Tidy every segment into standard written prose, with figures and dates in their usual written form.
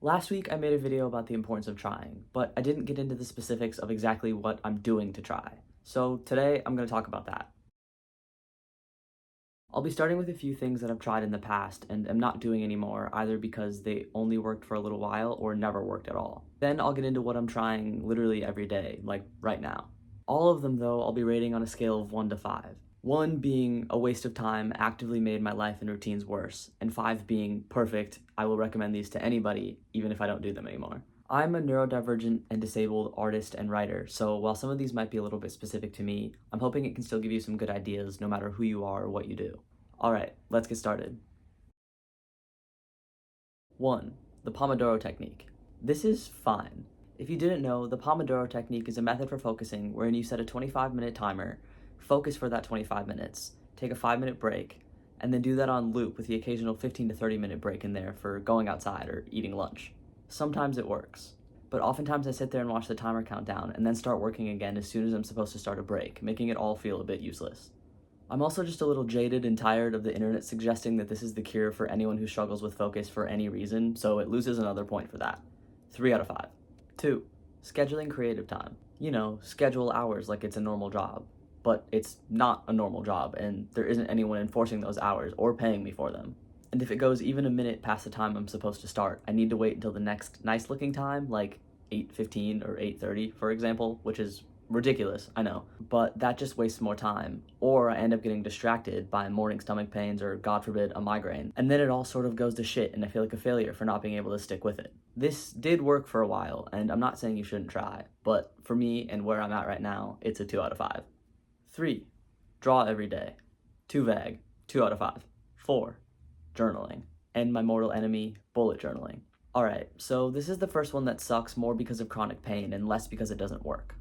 Last week I made a video about the importance of trying, but I didn't get into the specifics of exactly what I'm doing to try. So today I'm going to talk about that. I'll be starting with a few things that I've tried in the past and am not doing anymore, either because they only worked for a little while or never worked at all. Then I'll get into what I'm trying literally every day, like right now. All of them, though, I'll be rating on a scale of 1 to 5. 1 being a waste of time, actively made my life and routines worse, and 5 being perfect, I will recommend these to anybody, even if I don't do them anymore. I'm a neurodivergent and disabled artist and writer, so while some of these might be a little bit specific to me, I'm hoping it can still give you some good ideas no matter who you are or what you do. Alright, let's get started. 1. The Pomodoro Technique. This is fine. If you didn't know, the Pomodoro Technique is a method for focusing wherein you set a 25-minute timer, focus for that 25 minutes, take a 5-minute break, and then do that on loop with the occasional 15 to 30-minute break in there for going outside or eating lunch. Sometimes it works, but oftentimes I sit there and watch the timer count down and then start working again as soon as I'm supposed to start a break, making it all feel a bit useless. I'm also just a little jaded and tired of the internet suggesting that this is the cure for anyone who struggles with focus for any reason, so it loses another point for that. 3 out of 5. 2. Scheduling creative time. You know, schedule hours like it's a normal job. But it's not a normal job, and there isn't anyone enforcing those hours or paying me for them. And if it goes even a minute past the time I'm supposed to start, I need to wait until the next nice looking time, like 8:15 or 8:30, for example, which is ridiculous, I know, but that just wastes more time, or I end up getting distracted by morning stomach pains or, God forbid, a migraine, and then it all sort of goes to shit and I feel like a failure for not being able to stick with it. This did work for a while, and I'm not saying you shouldn't try, but for me and where I'm at right now, it's a 2 out of 5. 3. Draw every day. Too vague. 2 out of 5. 4. Journaling. And my mortal enemy, bullet journaling. Alright, so this is the first one that sucks more because of chronic pain and less because it doesn't work.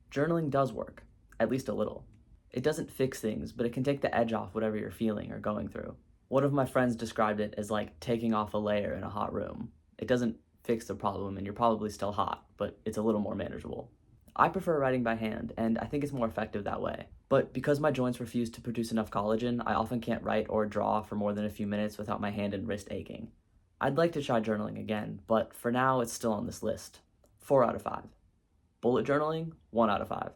Journaling does work, at least a little. It doesn't fix things, but it can take the edge off whatever you're feeling or going through. One of my friends described it as like taking off a layer in a hot room. It doesn't fix the problem and you're probably still hot, but it's a little more manageable. I prefer writing by hand, and I think it's more effective that way. But because my joints refuse to produce enough collagen, I often can't write or draw for more than a few minutes without my hand and wrist aching. I'd like to try journaling again, but for now it's still on this list. 4 out of 5. Bullet journaling, 1 out of 5.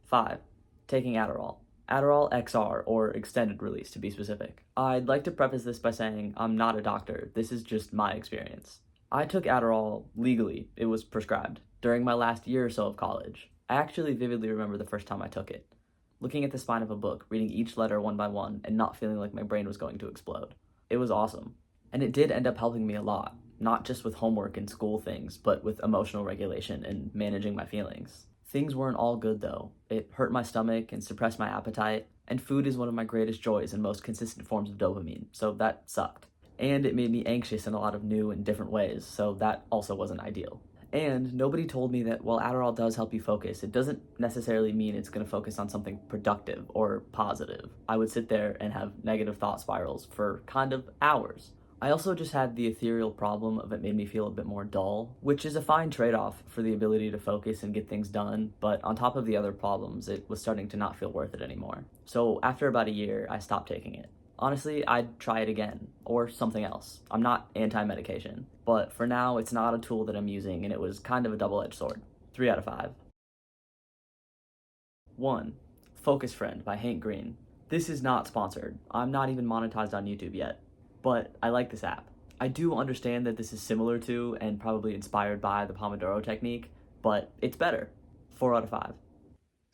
5. Taking Adderall. Adderall XR, or extended release to be specific. I'd like to preface this by saying I'm not a doctor, this is just my experience. I took Adderall legally, it was prescribed, during my last year or so of college. I actually vividly remember the first time I took it. Looking at the spine of a book, reading each letter one by one, and not feeling like my brain was going to explode. It was awesome. And it did end up helping me a lot, not just with homework and school things, but with emotional regulation and managing my feelings. Things weren't all good though. It hurt my stomach and suppressed my appetite, and food is one of my greatest joys and most consistent forms of dopamine, so that sucked. And it made me anxious in a lot of new and different ways, so that also wasn't ideal. And nobody told me that while Adderall does help you focus, it doesn't necessarily mean it's going to focus on something productive or positive. I would sit there and have negative thought spirals for kind of hours. I also just had the ethereal problem of it made me feel a bit more dull, which is a fine trade-off for the ability to focus and get things done, but on top of the other problems, it was starting to not feel worth it anymore. So after about a year, I stopped taking it. Honestly, I'd try it again, or something else. I'm not anti-medication, but for now, it's not a tool that I'm using, and it was kind of a double-edged sword. 3 out of 5. 1. Focus Friend by Hank Green. This is not sponsored. I'm not even monetized on YouTube yet, but I like this app. I do understand that this is similar to, and probably inspired by, the Pomodoro Technique, but it's better. 4 out of 5.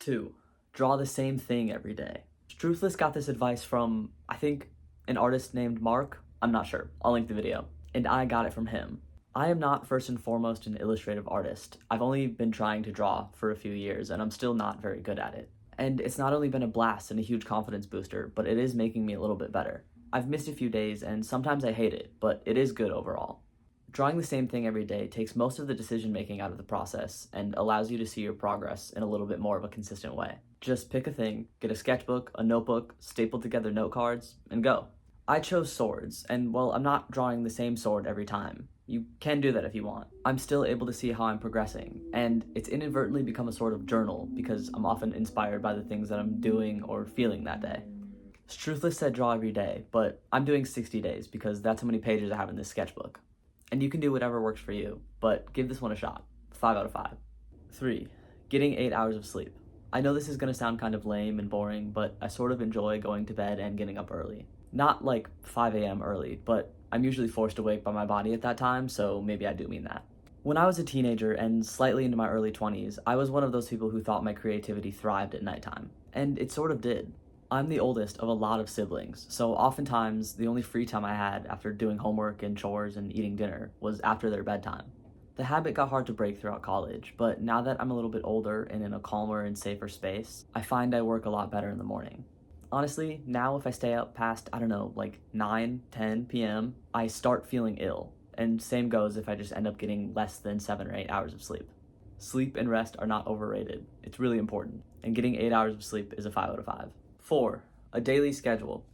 2. Draw the same thing every day. Truthless got this advice from, I think, an artist named Mark. I'm not sure. I'll link the video. And I got it from him. I am not first and foremost an illustrative artist. I've only been trying to draw for a few years, and I'm still not very good at it. And it's not only been a blast and a huge confidence booster, but it is making me a little bit better. I've missed a few days, and sometimes I hate it, but it is good overall. Drawing the same thing every day takes most of the decision-making out of the process and allows you to see your progress in a little bit more of a consistent way. Just pick a thing, get a sketchbook, a notebook, staple together note cards, and go. I chose swords, and well, I'm not drawing the same sword every time. You can do that if you want. I'm still able to see how I'm progressing, and it's inadvertently become a sort of journal because I'm often inspired by the things that I'm doing or feeling that day. Truthless said draw every day, but I'm doing 60 days because that's how many pages I have in this sketchbook. and you can do whatever works for you, but give this one a shot. 5 out of 5. 3. Getting 8 hours of sleep. I know this is going to sound kind of lame and boring, but I sort of enjoy going to bed and getting up early. Not like 5 a.m. early, but I'm usually forced awake by my body at that time, so maybe I do mean that. When I was a teenager and slightly into my early 20s, I was one of those people who thought my creativity thrived at nighttime, and it sort of did. I'm the oldest of a lot of siblings, so oftentimes the only free time I had after doing homework and chores and eating dinner was after their bedtime. The habit got hard to break throughout college, but now that I'm a little bit older and in a calmer and safer space, I find I work a lot better in the morning. Honestly, now if I stay up past, like 9, 10 p.m., I start feeling ill, and same goes if I just end up getting less than 7 or 8 hours of sleep. Sleep and rest are not overrated. It's really important, and getting 8 hours of sleep is a 5 out of 5. 4. A daily schedule.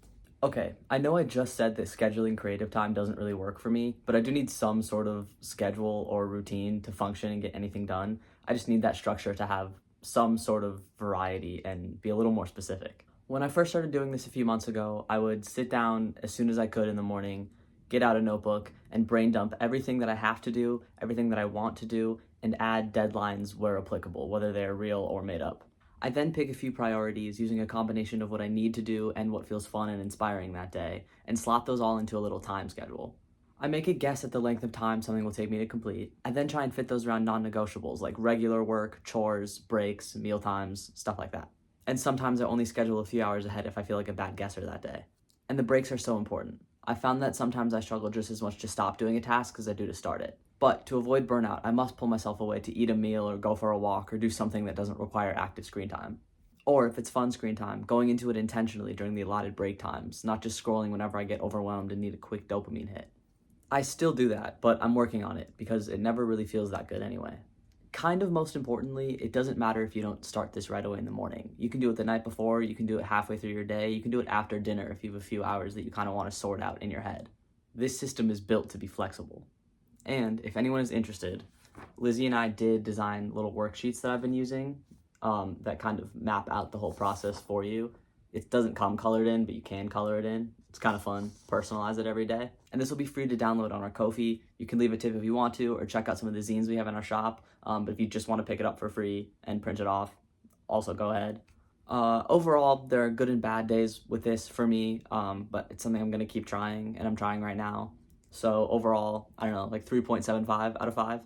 Okay, I know I just said that scheduling creative time doesn't really work for me, but I do need some sort of schedule or routine to function and get anything done. I just need that structure to have some sort of variety and be a little more specific. When I first started doing this a few months ago, I would sit down as soon as I could in the morning, get out a notebook, and brain dump everything that I have to do, everything that I want to do, and add deadlines where applicable, whether they're real or made up. I then pick a few priorities using a combination of what I need to do and what feels fun and inspiring that day, and slot those all into a little time schedule. I make a guess at the length of time something will take me to complete. I then try and fit those around non-negotiables like regular work, chores, breaks, meal times, stuff like that. And sometimes I only schedule a few hours ahead if I feel like a bad guesser that day. And the breaks are so important. I found that sometimes I struggle just as much to stop doing a task as I do to start it. But to avoid burnout, I must pull myself away to eat a meal or go for a walk or do something that doesn't require active screen time. Or if it's fun screen time, going into it intentionally during the allotted break times, not just scrolling whenever I get overwhelmed and need a quick dopamine hit. I still do that, but I'm working on it because it never really feels that good anyway. Kind of most importantly, it doesn't matter if you don't start this right away in the morning. You can do it the night before, you can do it halfway through your day, you can do it after dinner if you have a few hours that you kind of want to sort out in your head. This system is built to be flexible. And if anyone is interested, Lizzie and I did design little worksheets that I've been using that kind of map out the whole process for you. It doesn't come colored in, but you can color it in. It's kind of fun. Personalize it every day. And this will be free to download on our Ko-fi. You can leave a tip if you want to, or check out some of the zines we have in our shop. But if you just want to pick it up for free and print it off, also go ahead. Overall, there are good and bad days with this for me, but it's something I'm going to keep trying, and I'm trying right now. So overall, I don't know, like 3.75 out of 5.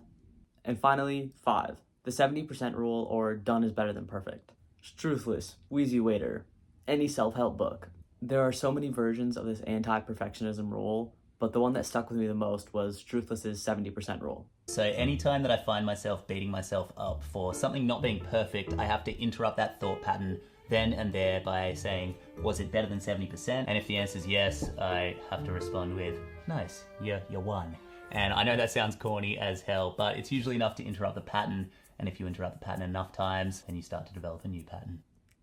And finally, 5. The 70% rule, or done is better than perfect. Truthless, Wheezy Waiter, any self-help book. There are so many versions of this anti-perfectionism rule, but the one that stuck with me the most was Truthless's 70% rule. So anytime that I find myself beating myself up for something not being perfect, I have to interrupt that thought pattern then and there by saying, was it better than 70%? And if the answer is yes, I have to respond with, nice, you won. And I know that sounds corny as hell, but it's usually enough to interrupt the pattern. And if you interrupt the pattern enough times, then you start to develop a new pattern.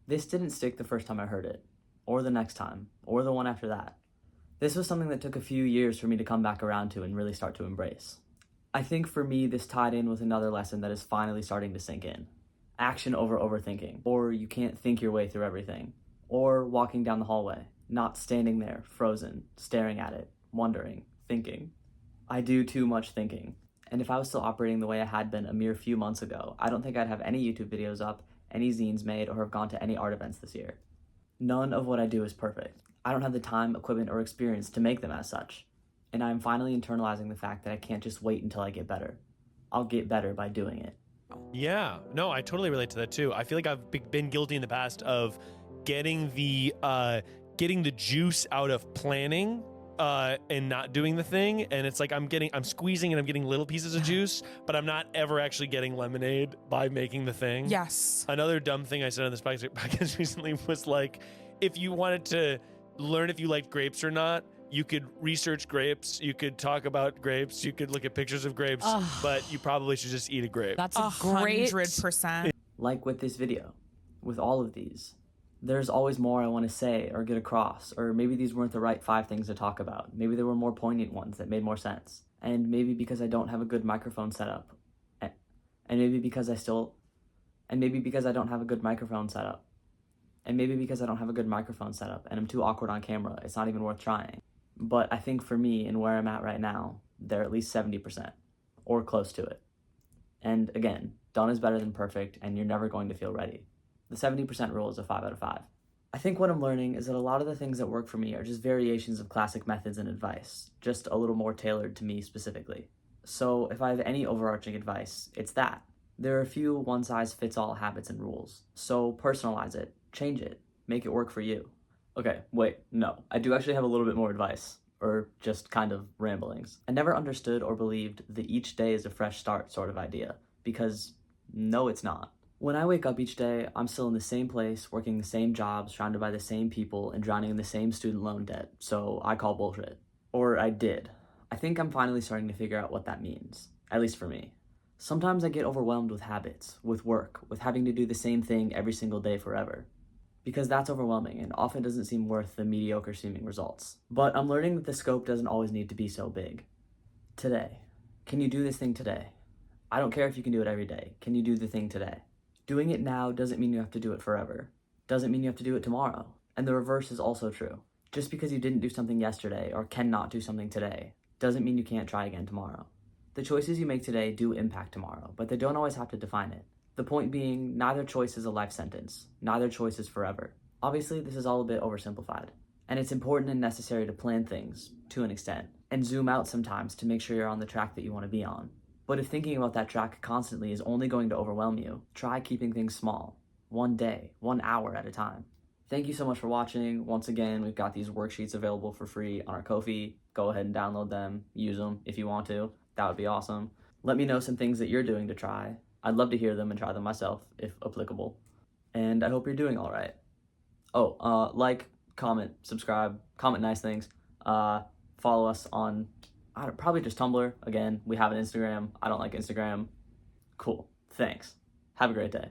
This didn't stick the first time I heard it, or the next time, or the one after that. This was something that took a few years for me to come back around to and really start to embrace. I think for me, this tied in with another lesson that is finally starting to sink in. Action over overthinking, or you can't think your way through everything, or walking down the hallway, not standing there, frozen, staring at it, wondering, thinking. I do too much thinking, and if I was still operating the way I had been a mere few months ago, I don't think I'd have any YouTube videos up, any zines made, or have gone to any art events this year. None of what I do is perfect. I don't have the time, equipment, or experience to make them as such, and I'm finally internalizing the fact that I can't just wait until I get better. I'll get better by doing it. Yeah, no, I totally relate to that too. I feel like I've been guilty in the past of getting the juice out of planning and not doing the thing, and it's like I'm squeezing and I'm getting little pieces of juice, but I'm not ever actually getting lemonade by making the thing. Yes. Another dumb thing I said on this podcast recently was like, if you wanted to learn if you like grapes or not, you could research grapes, you could talk about grapes, you could look at pictures of grapes, but you probably should just eat a grape. That's a great 100%. Like with this video, with all of these, there's always more I want to say or get across, or maybe these weren't the right 5 things to talk about. Maybe there were more poignant ones that made more sense. And maybe because I don't have a good microphone setup, and maybe because I don't have a good microphone setup, and maybe because I don't have a good microphone setup and I'm too awkward on camera, it's not even worth trying. But I think for me and where I'm at right now, they're at least 70% or close to it. And again, done is better than perfect, and you're never going to feel ready. The 70% rule is a 5 out of 5. I think what I'm learning is that a lot of the things that work for me are just variations of classic methods and advice, just a little more tailored to me specifically. So if I have any overarching advice, it's that. There are a few one-size-fits-all habits and rules, so personalize it, change it, make it work for you. Okay, wait, no, I do actually have a little bit more advice, or just kind of ramblings. I never understood or believed the each day is a fresh start sort of idea, because no, it's not. When I wake up each day, I'm still in the same place, working the same job, surrounded by the same people, and drowning in the same student loan debt, so I call bullshit. Or I did. I think I'm finally starting to figure out what that means, at least for me. Sometimes I get overwhelmed with habits, with work, with having to do the same thing every single day forever. Because that's overwhelming and often doesn't seem worth the mediocre seeming results. But I'm learning that the scope doesn't always need to be so big. Today. Can you do this thing today? I don't care if you can do it every day. Can you do the thing today? Doing it now doesn't mean you have to do it forever. Doesn't mean you have to do it tomorrow. And the reverse is also true. Just because you didn't do something yesterday or cannot do something today, doesn't mean you can't try again tomorrow. The choices you make today do impact tomorrow, but they don't always have to define it. The point being, neither choice is a life sentence. Neither choice is forever. Obviously, this is all a bit oversimplified. And it's important and necessary to plan things, to an extent, and zoom out sometimes to make sure you're on the track that you want to be on. But if thinking about that track constantly is only going to overwhelm you, try keeping things small. 1 day, 1 hour at a time. Thank you so much for watching. Once again, we've got these worksheets available for free on our Ko-fi. Go ahead and download them, use them if you want to. That would be awesome. Let me know some things that you're doing to try. I'd love to hear them and try them myself, if applicable. And I hope you're doing all right. Oh, like, comment, subscribe, comment nice things. Follow us on, probably just Tumblr. Again, we have an Instagram. I don't like Instagram. Cool. Thanks. Have a great day.